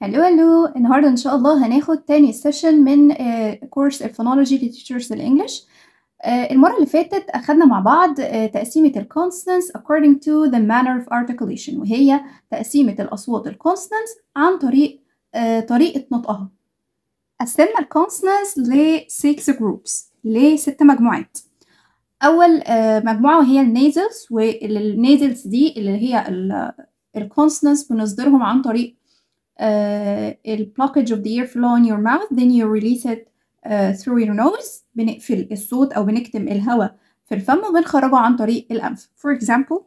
هلو النهارده ان شاء الله هناخد تاني سيشن من كورس الفونولوجي لتيتشرز الانجليش. المره اللي فاتت اخدنا مع بعض تقسيمه الكونسونانتس according to the manner of articulation، وهي تقسيمه الاصوات الكونسونانتس عن طريقه نطقها. قسمنا الكونسونانتس ل 6 جروبس، ل6 مجموعات. اول مجموعه وهي النيزلز، والنيزلز دي اللي هي الكونسونانتس بنصدرهم عن طريق blockage of the airflow in your mouth, then you release it through your nose. بنقفل الصوت أو بنكتم الهواء في الفم وبنخرجه عن طريق الأنف. For example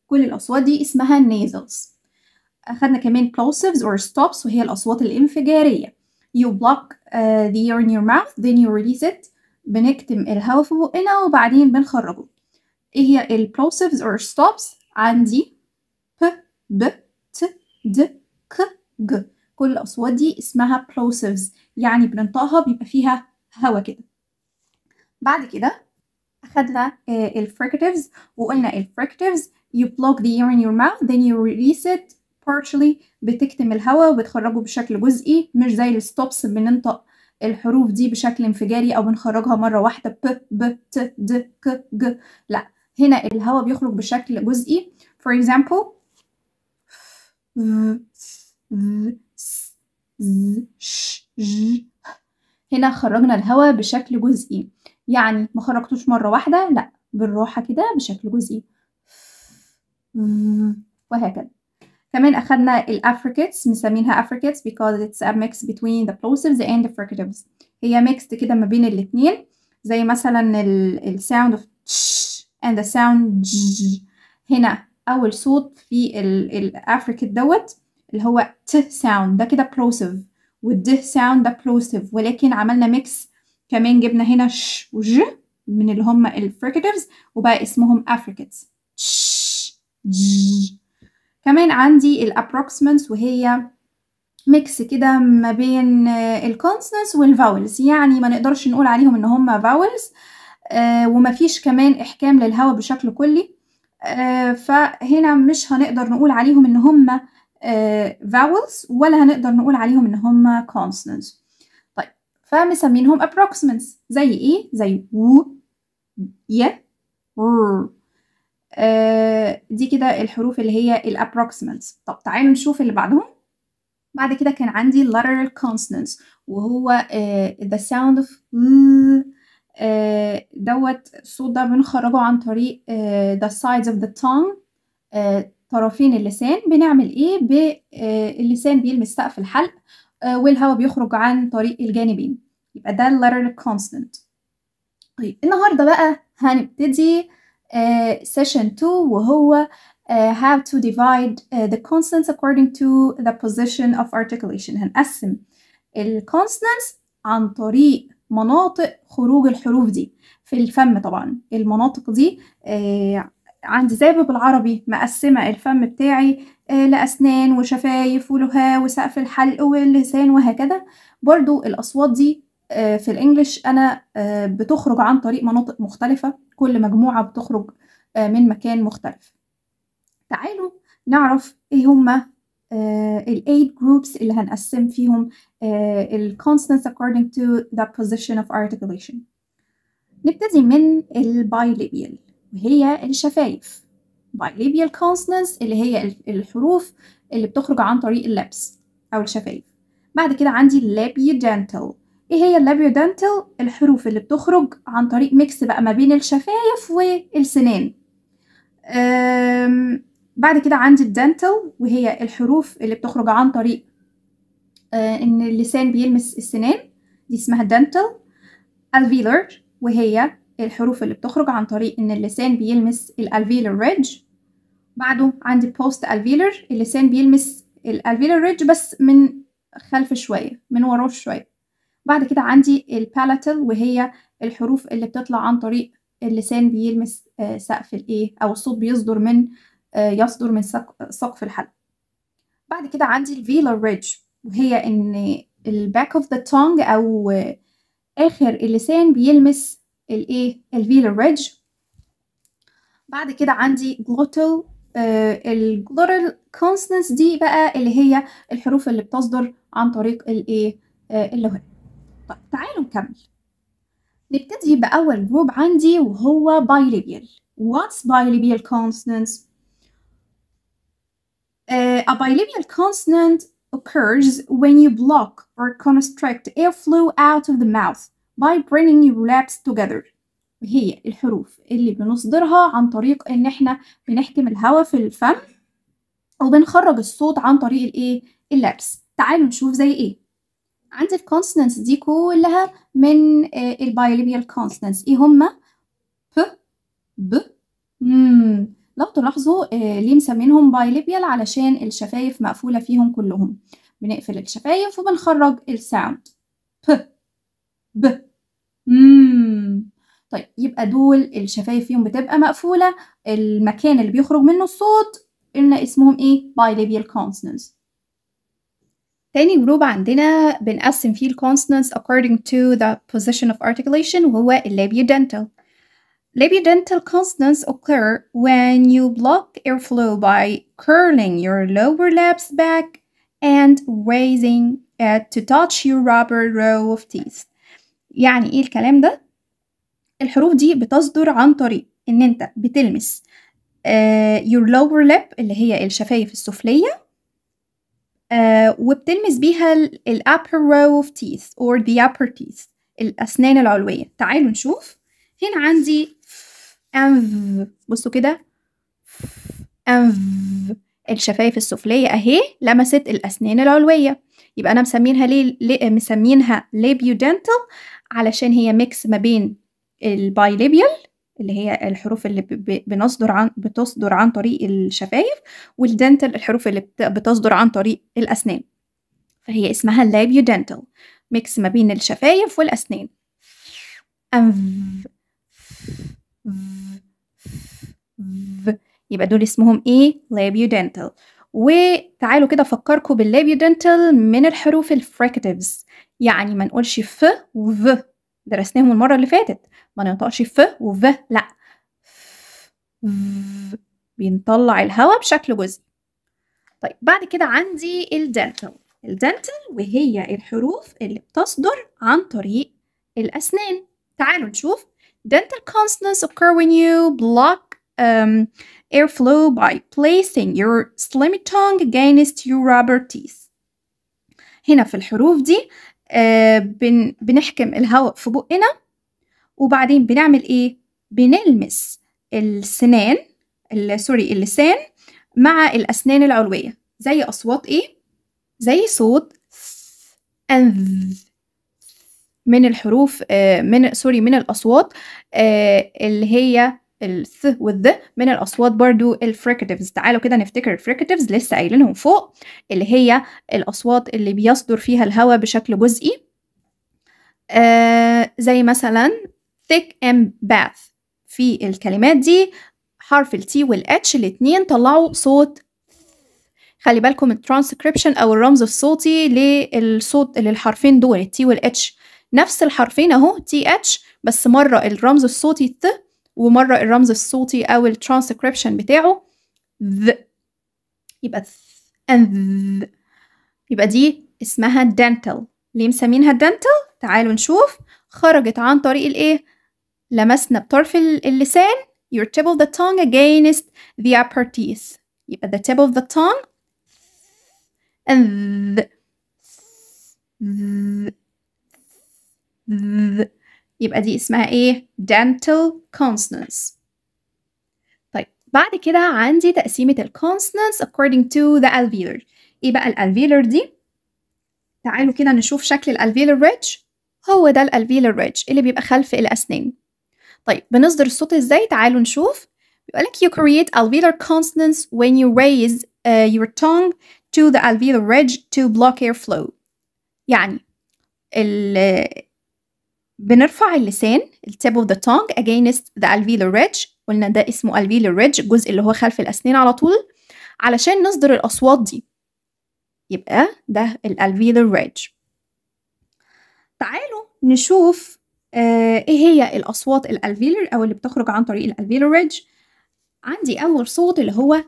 كل الأصوات دي اسمها nasals. أخدنا كمان plosives or stops، وهي الأصوات الانفجارية. You block the air in your mouth, then you release it. بنكتم الهواء في بقنا وبعدين بنخرجه. إيه هي plosives or stops؟ عندي ب ت د ك ج. كل الأصوات دي اسمها plosives، يعني بننطقها بيبقى فيها هوا كده. بعد كده أخدنا الفريكاتيفز، وقلنا الفريكاتيفز you block the air in your mouth then you release it partially. بتكتم الهوا وبتخرجه بشكل جزئي، مش زي الستوبس بننطق الحروف دي بشكل انفجاري أو بنخرجها مرة واحدة ب ب ت د ك ج. لا، هنا الهوا بيخرج بشكل جزئي. for example هنا خرجنا الهواء بشكل جزئي، يعني ما خرجتوش مرة واحدة، لا، بالراحة كده بشكل جزئي، وهكذا. كمان أخدنا الأفريكتس، مسمينها أفريكتس because it's a mix between the plosives and the fricatives. هي ميكست كده ما بين الاتنين، زي مثلا ال sound of and the sound j. هنا أول صوت في الأفريكت دوت اللي هو ت sound، ده كده plosive، والد sound ده plosive، ولكن عملنا ميكس كمان، جبنا هنا ش وج من اللي هم الفريكاتيفز وبقى اسمهم أفريكتس. كمان عندي الابروكسيمنتس، وهي ميكس كده ما بين الكونسونانتس والفاولز، يعني ما نقدرش نقول عليهم ان هم فاولز، ومفيش كمان احكام للهواء بشكل كلي، فهنا مش هنقدر نقول عليهم ان هم فاولز، ولا هنقدر نقول عليهم ان هم كونسونانتس. طيب، فمسمينهم approximants زي ايه؟ زي و، ي، ر. دي كده الحروف اللي هي الابروكسيمنتس. طب تعالوا نشوف اللي بعدهم. بعد كده كان عندي lateral consonants، وهو the sound of دوت الصوت ده بنخرجه عن طريق the sides of the tongue، طرفين اللسان. بنعمل ايه؟ اللسان بيلمس سقف الحلق والهواء بيخرج عن طريق الجانبين، يبقى ده lateral consonant. طيب النهارده بقى هنبتدي session 2، وهو how to divide the consonants according to the position of articulation. هنقسم الكونسونانتس عن طريق مناطق خروج الحروف دي في الفم. طبعا المناطق دي عندي زي بالعربي مقسمة الفم بتاعي لأسنان وشفايف ولهاء وسقف الحلق واللسان وهكذا. برضو الأصوات دي في الإنجليش أنا بتخرج عن طريق مناطق مختلفة، كل مجموعة بتخرج من مكان مختلف. تعالوا نعرف إيه هما ال 8 groups اللي هنقسم فيهم ال consonants according to the position of articulation. نبتدي من ال bilabial، وهي الشفايف. bilabial consonants اللي هي الحروف اللي بتخرج عن طريق اللبس أو الشفايف. بعد كده عندي labiodental. ايه هي اللابيودنتال؟ الحروف اللي بتخرج عن طريق ميكس بقى ما بين الشفايف والسنان. بعد كده عندي الدنتال، وهي الحروف اللي بتخرج عن طريق ان اللسان بيلمس السنان، دي اسمها دنتال. الفيلر، وهي الحروف اللي بتخرج عن طريق ان اللسان بيلمس الالفيلر ريدج. بعده عندي بوست الفيلر، اللسان بيلمس الالفيلر ريدج بس من خلف شويه، من وراه شويه. بعد كده عندي البالاتال، وهي الحروف اللي بتطلع عن طريق اللسان بيلمس سقف الايه، او الصوت يصدر من سقف الحلق. بعد كده عندي الفيلر ريدج، وهي ان الباك اوف ذا تونج او اخر اللسان بيلمس الايه، الفيلر ريدج. بعد كده عندي glottal الجلوتال كونسونانتس دي بقى اللي هي الحروف اللي بتصدر عن طريق الايه اللغة. طيب تعالوا نكمل. نبتدي بأول جروب عندي وهو bilabial. What's bilabial consonants? A bilabial consonant occurs when you block or constrict airflow out of the mouth by bringing your lips together. وهي الحروف اللي بنصدرها عن طريق إن إحنا بنحكم الهواء في الفم وبنخرج الصوت عن طريق الإيه؟ اللبس. تعالوا نشوف زي إيه. عندي الكونسونانتس دي كلها من البايليبيال كونسونانتس. إيه هما؟ ب ب لو تلاحظوا ليه مسمينهم بايليبيال؟ علشان الشفايف مقفولة فيهم كلهم. بنقفل الشفايف وبنخرج الساوند ب ب طيب يبقى دول الشفايف فيهم بتبقى مقفولة، المكان اللي بيخرج منه الصوت قلنا اسمهم ايه؟ bilabial consonants. تاني جروب عندنا بنقسم فيه consonants according to the position of articulation وهو labiodental. Labiodental consonants occur when you block airflow by curling your lower lips back and raising it to touch your rubber row of teeth. يعني ايه الكلام ده؟ الحروف دي بتصدر عن طريق ان انت بتلمس your lower lip اللي هي الشفايف السفلية وبتلمس بيها ال upper row of teeth or the upper teeth الأسنان العلوية. تعالوا نشوف. هنا عندي بصوا كده الشفايف السفلية أهي لمست الأسنان العلوية، يبقى أنا مسمينها ليه مسمينها labiodental علشان هي ميكس ما بين البايليبيال اللي هي الحروف اللي بتصدر عن طريق الشفايف، والدنتال الحروف اللي بتصدر عن طريق الأسنان، فهي اسمها labiodental ميكس ما بين الشفايف والأسنان. يبقى دول اسمهم ايه؟ labiodental. وتعالوا كده افكركم باللابيودنتال من الحروف الفريكاتيفز، يعني ما نقولش ف وف، درسناهم المرة اللي فاتت، ما ننطقش ف وف، لا بنطلع الهواء بشكل جزئي. طيب بعد كده عندي الدنتال. وهي الحروف اللي بتصدر عن طريق الأسنان. تعالوا نشوف. Dental consonants occur when you block airflow by placing your slimy tongue against your rubber teeth. هنا في الحروف دي بنحكم الهواء في بقنا وبعدين بنعمل ايه؟ بنلمس اللسان مع الأسنان العلوية. زي أصوات ايه؟ زي صوت من الحروف من الأصوات اللي هي الث والذ، من الأصوات برضو الفريكاتيفز. تعالوا كده نفتكر الفريكاتيفز لسه قايلينهم فوق، اللي هي الأصوات اللي بيصدر فيها الهواء بشكل جزئي، زي مثلا thick and bath. في الكلمات دي حرف ال T وال H الاتنين طلعوا صوت. خلي بالكم الترانسكريبشن أو الرمز الصوتي للصوت للحرفين دول ال T وال H نفس الحرفين أهو TH، بس مرة الرمز الصوتي th ومرة الرمز الصوتي أو الترانسكريبشن بتاعه ذ، يبقى th. يبقى دي اسمها dental. ليه مسمينها dental؟ تعالوا نشوف. خرجت عن طريق الايه؟ لمسنا بطرف اللسان your tip of the tongue against the upper teeth، يبقى the tip of the tongue and يبقى دي اسمها ايه؟ dental consonants. طيب بعد كده عندي تقسيمة ال consonants according to the alveolar. ايه بقى الالفيولر دي؟ تعالوا كده نشوف شكل الالفيولر ريدج. هو ده الالفيولر ريدج اللي بيبقى خلف الأسنان. طيب بنصدر الصوت ازاي؟ تعالوا نشوف. بيقولك you create alveolar consonants when you raise your tongue to the alveolar ridge to block airflow. يعني بنرفع اللسان tip of the tongue against the alveolar ridge، قلنا ده اسمه alveolar ridge الجزء اللي هو خلف الأسنان على طول، علشان نصدر الأصوات دي، يبقى ده الالفيولر ريدج. تعالوا نشوف ايه هي الأصوات الالفيولر أو اللي بتخرج عن طريق الالفيولر ريدج. عندي أول صوت اللي هو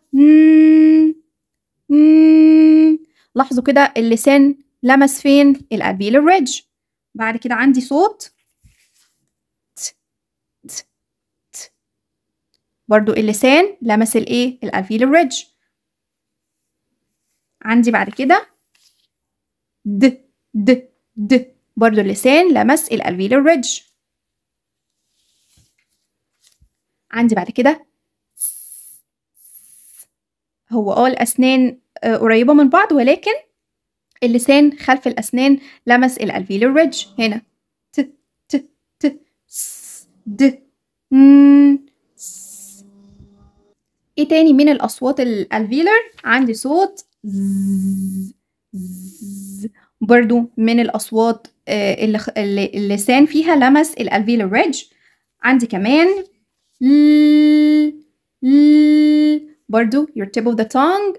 لاحظوا كده اللسان لمس فين؟ الألفيولار ريدج. بعد كده عندي صوت برضو اللسان لمس الايه؟ الألفيولار ريدج. عندي بعد كده د برضو اللسان لمس الألفيولار ريدج. عندي بعد كده هو الأسنان قريبة من بعض، ولكن اللسان خلف الأسنان لمس الألفيولار ريدج. هنا ت ت ت س د س. ايه تاني من الأصوات الألفيولار؟ عندي صوت ز برضو من الأصوات اللي اللسان فيها لمس الألفيولار ريدج. عندي كمان برضو your tip of the tongue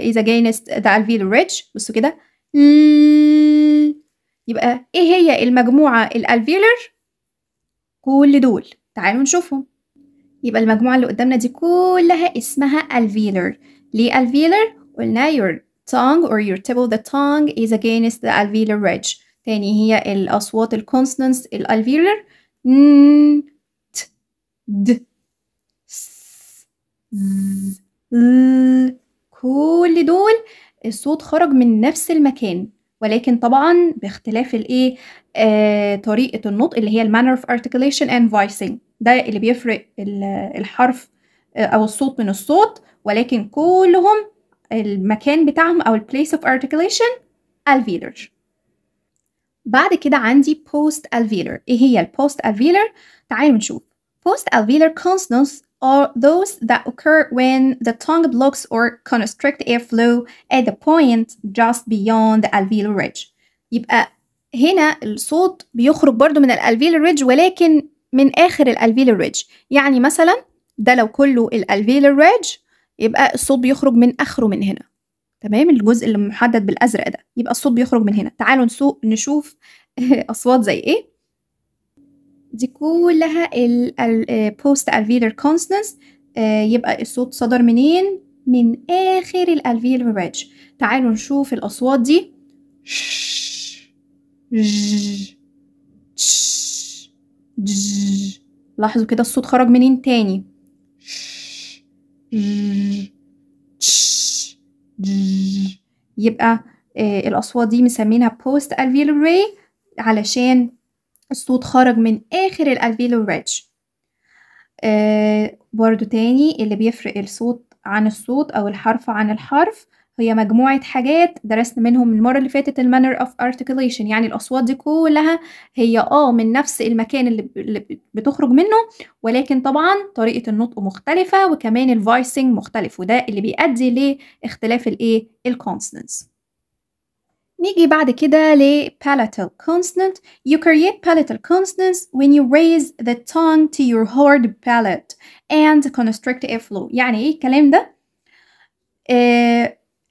is against the alveolar ridge. بصوا كده يبقى ايه هي المجموعة الالفيولر؟ كل دول تعالوا نشوفهم. يبقى المجموعة اللي قدامنا دي كلها اسمها alveolar. ليه alveolar؟ قلنا your tongue or your tip of the tongue is against the alveolar ridge. تاني هي الأصوات الكونسونانتس الالفيولر ت د س ز كل دول الصوت خرج من نفس المكان، ولكن طبعا باختلاف الايه طريقة النطق اللي هي manner of articulation and voicing. ده اللي بيفرق الحرف أو الصوت من الصوت، ولكن كلهم المكان بتاعهم أو place of articulation alveolar. بعد كده عندي post alveolar. ايه هي post alveolar؟ تعالوا نشوف. post alveolar consonants are those that occur when the tongue blocks or constrict airflow at the point just beyond the alveolar ridge. يبقى هنا الصوت بيخرج برضو من الالفيولار ريدج، ولكن من آخر الالفيولار ريدج. يعني مثلا ده لو كله الالفيولار ريدج يبقى الصوت بيخرج من آخره من هنا، تمام؟ الجزء اللي محدد بالأزرق ده يبقى الصوت بيخرج من هنا. تعالوا نشوف أصوات زي إيه. دي كلها post alveolar consonants. يبقى الصوت صدر منين؟ من آخر الالفيولار ريدج. تعالوا نشوف الأصوات دي. ش ج ش ج. لاحظوا كده الصوت خرج منين تاني؟ ش ج ش ج. يبقى الأصوات دي مسمينها post alveolar ray علشان الصوت خرج من آخر الالفيولار ريدج. برضو تاني اللي بيفرق الصوت عن الصوت أو الحرف عن الحرف هي مجموعة حاجات درسنا منهم المرة اللي فاتت manner of articulation. يعني الأصوات دي كلها هي من نفس المكان اللي بتخرج منه، ولكن طبعا طريقة النطق مختلفة وكمان الفايسنج مختلف، وده اللي بيؤدي لاختلاف الايه؟ الكونسونانتس. نيجي بعد كده ل palatal consonant. You create palatal consonants when you raise the tongue to your hard palate and constrict airflow. يعني ايه الكلام ده؟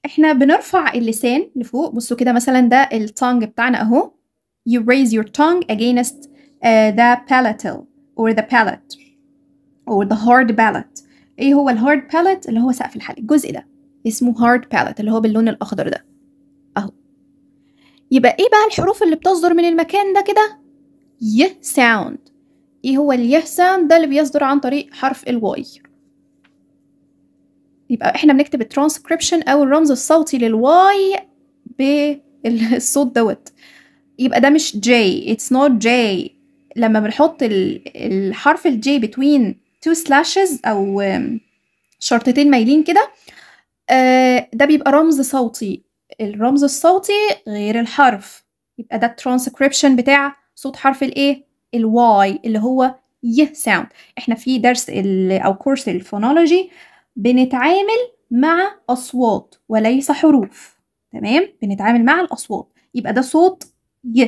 احنا بنرفع اللسان لفوق. بصوا كده مثلا ده التونج بتاعنا اهو. You raise your tongue against the palatal or the palate or the hard palate. ايه هو الهارد palate؟ اللي هو سقف الحلق. الجزء ده اسمه hard palate اللي هو باللون الأخضر ده اهو. يبقى ايه بقى الحروف اللي بتصدر من المكان ده كده؟ ي sound. ايه هو اليه sound ده؟ اللي بيصدر عن طريق حرف الواي. يبقى احنا بنكتب الترانسكريبشن او الرمز الصوتي للواي بالصوت دوت. يبقى ده مش جي، it's not J. لما بنحط الحرف الجي between two slashes او شرطتين مايلين كده ده بيبقى رمز صوتي. الرمز الصوتي غير الحرف. يبقى ده الترانسكريبشن بتاع صوت حرف الايه؟ الواي اللي هو ي sound. احنا في درس او كورس الفونولوجي بنتعامل مع أصوات وليس حروف، تمام؟ بنتعامل مع الأصوات. يبقى ده صوت ي.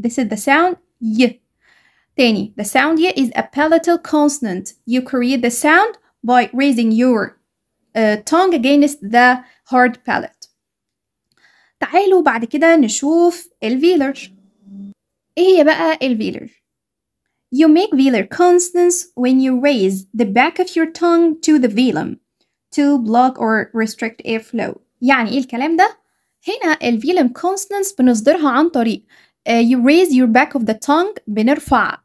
This is the sound ي. تاني the sound ي is a palatal consonant. You create the sound by raising your tongue against the hard palate. تعالوا بعد كده نشوف الفيلر. ايه هي بقى الفيلر؟ You make velar consonants when you raise the back of your tongue to the velum to block or restrict airflow. يعني إيه الكلام ده؟ هنا الفيلم consonants بنصدرها عن طريق you raise your back of the tongue، بنرفع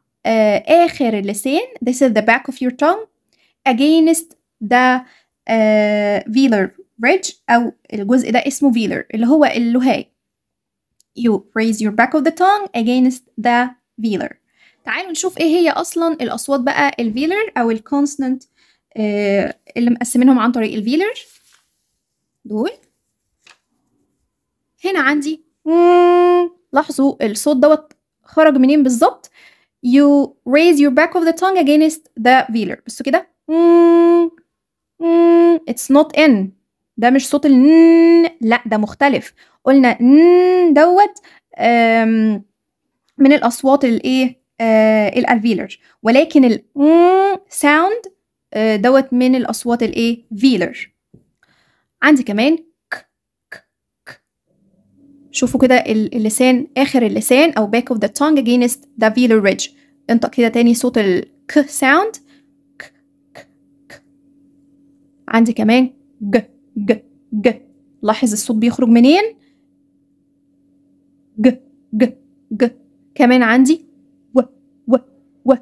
آخر اللسان، this is the back of your tongue against the velar ridge، أو الجزء ده اسمه velar اللي هو اللهاي. You raise your back of the tongue against the velar. تعالوا نشوف ايه هي اصلا الاصوات بقى الفيلر او الكونسونانت اللي مقسمينهم عن طريق الفيلر دول. هنا عندي لاحظوا الصوت دوت خرج منين بالظبط. You raise your back of the tongue against the velar. بصوا كده it's not in، ده مش صوت لا ده مختلف. قلنا دوت من الاصوات الايه الالفيلر، ولكن ال ساوند دوت من الاصوات الايه فيلر. عندي كمان ك ك ك. شوفوا كده اللسان، اخر اللسان او back of the tongue against the velar ridge. انطق كده تاني صوت الك ساوند ك ك ك. عندي كمان ج ج ج. لاحظ الصوت بيخرج منين، ج ج ج. كمان عندي و و و.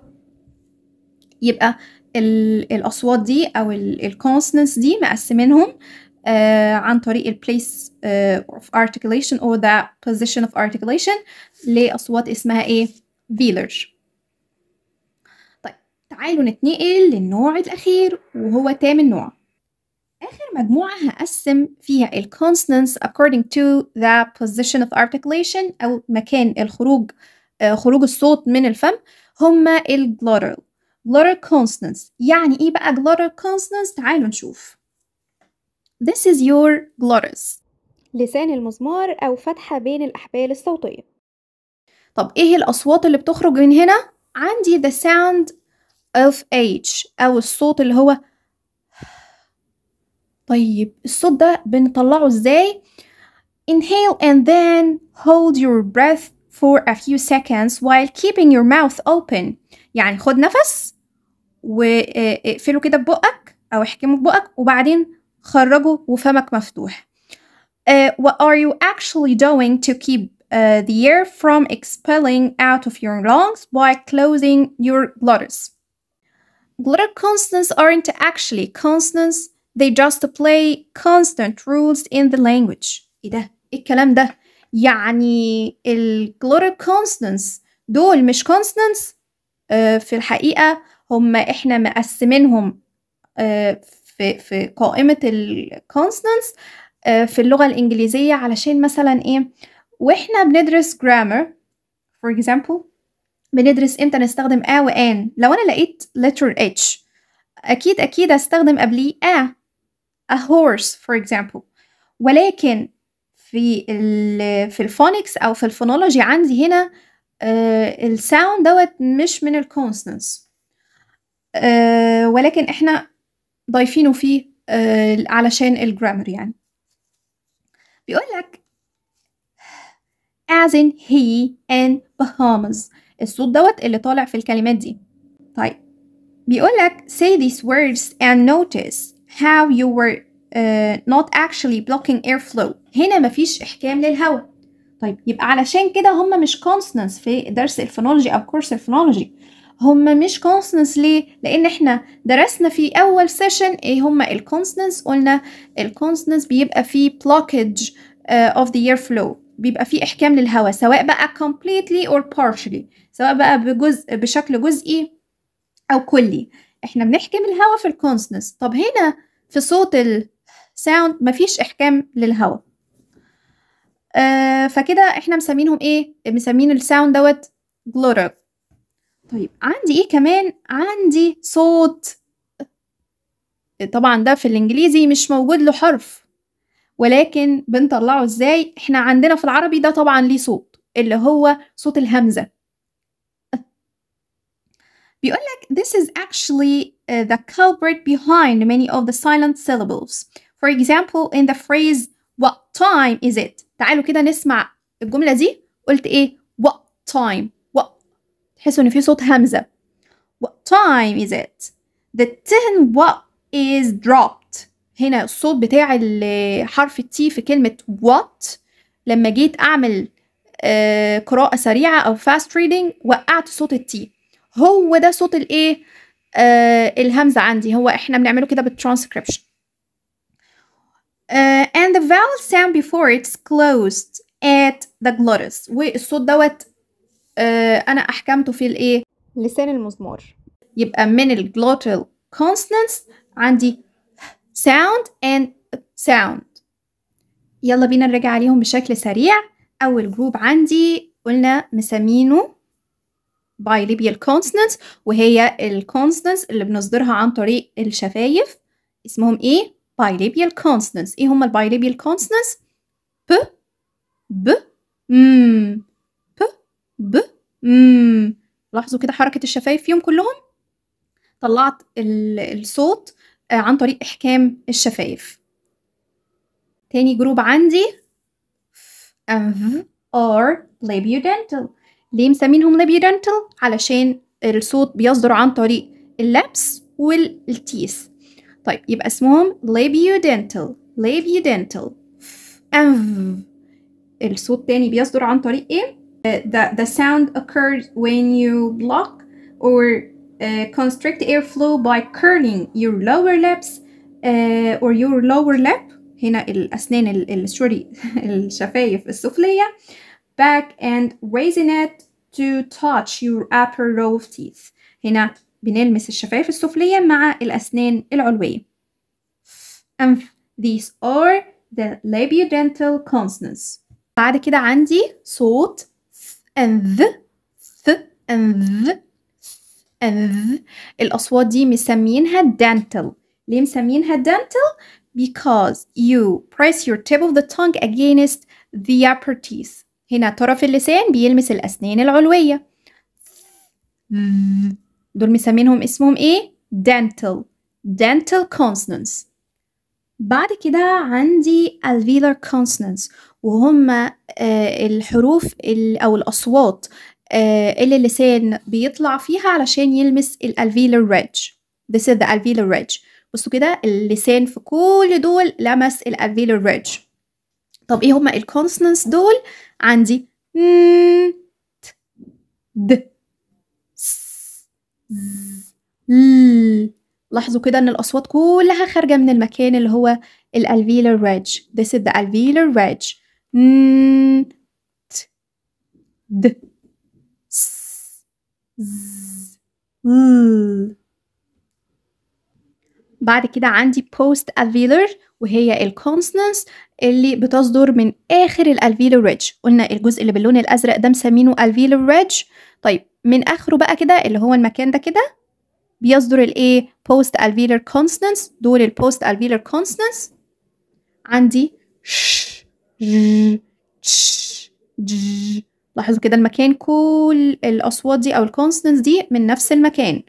يبقى الأصوات دي أو الكونسونانتس دي مقسمينهم عن طريق ال place of articulation or the position of articulation لأصوات اسمها إيه؟ velar. طيب تعالوا نتنقل للنوع الأخير وهو تامن نوع. آخر مجموعة هقسم فيها ال consonants according to the position of articulation أو مكان الخروج خروج الصوت من الفم هما ال glottal consonants. يعني إيه بقى glottal consonants؟ تعالوا نشوف. This is your glottis، لسان المزمار أو فتحة بين الأحبال الصوتية. طب إيه الأصوات اللي بتخرج من هنا؟ عندي the sound of H أو الصوت اللي هو. طيب الصوت ده بنطلعه إزاي؟ Inhale and then hold your breath for a few seconds while keeping your mouth open. يعني خد نفس واقفله كده ببقك أو احكمه ببقك وبعدين خرجه وفمك مفتوح. What are you actually doing to keep the air from expelling out of your lungs by closing your glottis? Glottal consonants aren't actually consonants, they just play constant rules in the language. إيه ده؟ إيه الكلام ده؟ يعني glottal consonants دول مش consonants؟ في الحقيقة هم إحنا مقسمينهم في قائمة consonants في اللغة الإنجليزية علشان مثلا إيه؟ وإحنا بندرس grammar for example بندرس إمتى نستخدم a و an. لو أنا لقيت letter H أكيد أستخدم قبليه a horse for example. ولكن في الفونكس أو في الفونولوجي عندي هنا الساوند دوت مش من الكونسونانتس ولكن إحنا ضايفينه فيه علشان الجرامر. يعني بيقول لك as in he and Bahamas، الصوت دوت اللي طالع في الكلمات دي. طيب بيقول لك say these words and notice how you were not actually blocking airflow. هنا مفيش إحكام للهواء. طيب يبقى علشان كده هم مش consonants في درس الفونولوجي أو كورس الفونولوجي. هم مش consonants ليه؟ لأن إحنا درسنا في أول سيشن إيه هم الكونسونانتس. قلنا الكونسونانتس بيبقى فيه blockage of the airflow، بيبقى فيه إحكام للهواء سواء بقى completely or partially، سواء بقى بشكل جزئي أو كلي. إحنا بنحكم الهواء في الكونسونانتس. طب هنا في صوت الساوند مفيش إحكام للهواء. فكده إحنا مسمينهم إيه؟ مسمين الساوند دوت glottal. طيب عندي إيه كمان؟ عندي صوت، طبعا ده في الإنجليزي مش موجود له حرف ولكن بنطلعه إزاي؟ إحنا عندنا في العربي ده طبعا ليه صوت اللي هو صوت الهمزة. بيقول لك this is actually the culprit behind many of the silent syllables. For example in the phrase what time is it. تعالوا كده نسمع الجملة دي. قلت إيه؟ what time. what. تحسوا إن في صوت همزة. What time is it? The tin what is dropped. هنا الصوت بتاع حرف التي في كلمة what لما جيت أعمل قراءة سريعة أو fast reading وقعت صوت التي. هو ده صوت الإيه؟ الهمزة عندي. هو إحنا بنعمله كده بالtranscription. And the vowel sound before it's closed at the glottis. والصوت دوت أنا أحكمته في الإيه؟ لسان المزمار. يبقى من الglottal consonants عندي sound and sound. يلا بينا نراجع عليهم بشكل سريع. أول جروب عندي قلنا مسمينه bilabial consonants، وهي الكونسونانتس اللي بنصدرها عن طريق الشفايف اسمهم ايه؟ bilabial consonants. ايه هما الbilabial consonants؟ ب ب م ب ب م. لاحظوا كده حركة الشفايف فيهم كلهم. طلعت الصوت عن طريق إحكام الشفايف. تاني جروب عندي are labiodental. ليه مسمينهم labiodental؟ علشان الصوت بيصدر عن طريق اللبس والتيث. طيب يبقى اسمهم labiodental. labiodental. الصوت تاني بيصدر عن طريق ايه؟ The sound occurs when you block or constrict airflow by curling your lower lips or your lower lip. هنا الأسنان الشفايف السفلية. Back and raising it to touch your upper row of teeth. هنا بنلمس الشفايف السفلية مع الأسنان العلوية. These are the labiodental consonants. بعد كده عندي صوت and and الأصوات دي مسمينها dental. ليه مسمينها dental؟ Because you press your tip of the tongue against the upper teeth. هنا طرف اللسان بيلمس الأسنان العلوية. دول مسمينهم اسمهم ايه؟ dental. dental consonants. بعد كده عندي alveolar consonants، وهم الحروف أو الأصوات اللي اللسان بيطلع فيها علشان يلمس الalveolar ridge. This is the alveolar ridge. بصوا كده اللسان في كل دول لمس الalveolar ridge. طب ايه هما الكونسونانتس دول؟ عندي د س ل. لاحظوا كده ان الاصوات كلها خارجه من المكان اللي هو الالفيولار ريدج. This is the alveolar ridge. ت د س ز ل. بعد كده عندي post alveolar، وهي الكونسونانتس اللي بتصدر من آخر الالفيولار ريدج. قلنا الجزء اللي باللون الأزرق ده مسمينه alveolar ريدج. طيب من آخره بقى كده اللي هو المكان ده كده بيصدر الايه؟ post alveolar consonants. دول ال post alveolar consonants. عندي ش ج تش ج. لاحظوا كده المكان كل الأصوات دي أو الكونسونانتس دي من نفس المكان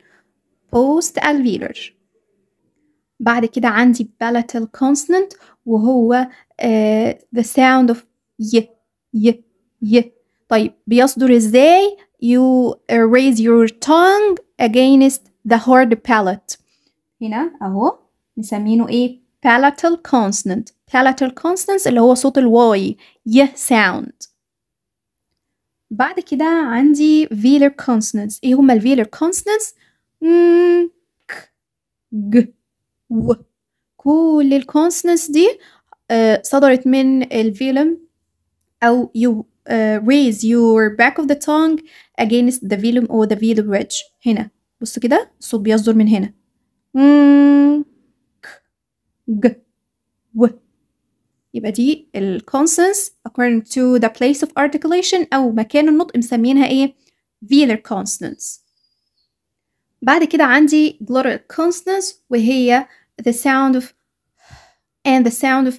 post alveolar. بعد كده عندي palatal consonant، وهو the sound of ي. طيب بيصدر ازاي؟ you raise your tongue against the hard palate. هنا اهو مسمينه ايه؟ palatal consonant. palatal consonants اللي هو صوت الواي ي sound. بعد كده عندي velar consonants. ايه هما velar consonants؟ ك ج و. كل الكونسونانتس دي صدرت من الفيلم، أو you raise your back of the tongue against the velum or the velar ridge. هنا بصوا كده الصوت بيصدر من هنا ك ج و. يبقى دي الكونسونانتس according to the place of articulation أو مكان النطق مسمينها إيه؟ velar consonants. بعد كده عندي glottal consonants، وهي the sound of and the sound of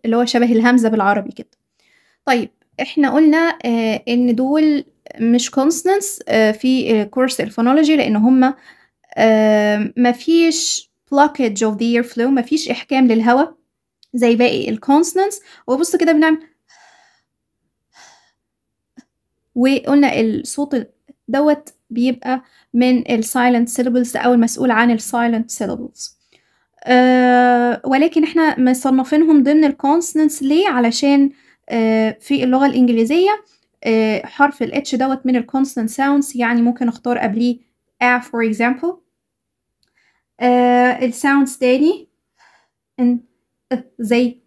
اللي هو شبه الهمزة بالعربي كده. طيب احنا قلنا ان دول مش consonants في كورس الفونولوجي، لان هما مفيش blockage of the airflow، مفيش احكام للهواء زي باقي الكونسونانتس. وبص كده بنعمل، وقلنا الصوت دوت بيبقى من السايلنت syllables أو المسؤول عن السايلنت syllables. ولكن احنا مصنفينهم ضمن الكونسونانتس ليه؟ علشان في اللغة الإنجليزية حرف ال H دوت من الكونسونانت ساوندز، يعني ممكن اختار قبليه a for example. الساوندز تاني زي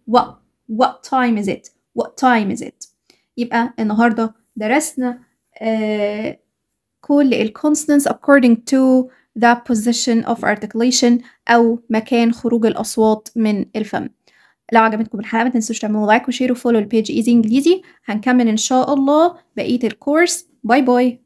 what time is it, what time is it. يبقى النهاردة درسنا كل الكونسونانتس according to the position of articulation أو مكان خروج الأصوات من الفم. لو عجبتكم الحلقة ما تنسوش تعملوا لايك وشير وفولو البيج ايزي انجليزي. هنكمل ان شاء الله بقية الكورس. باي باي.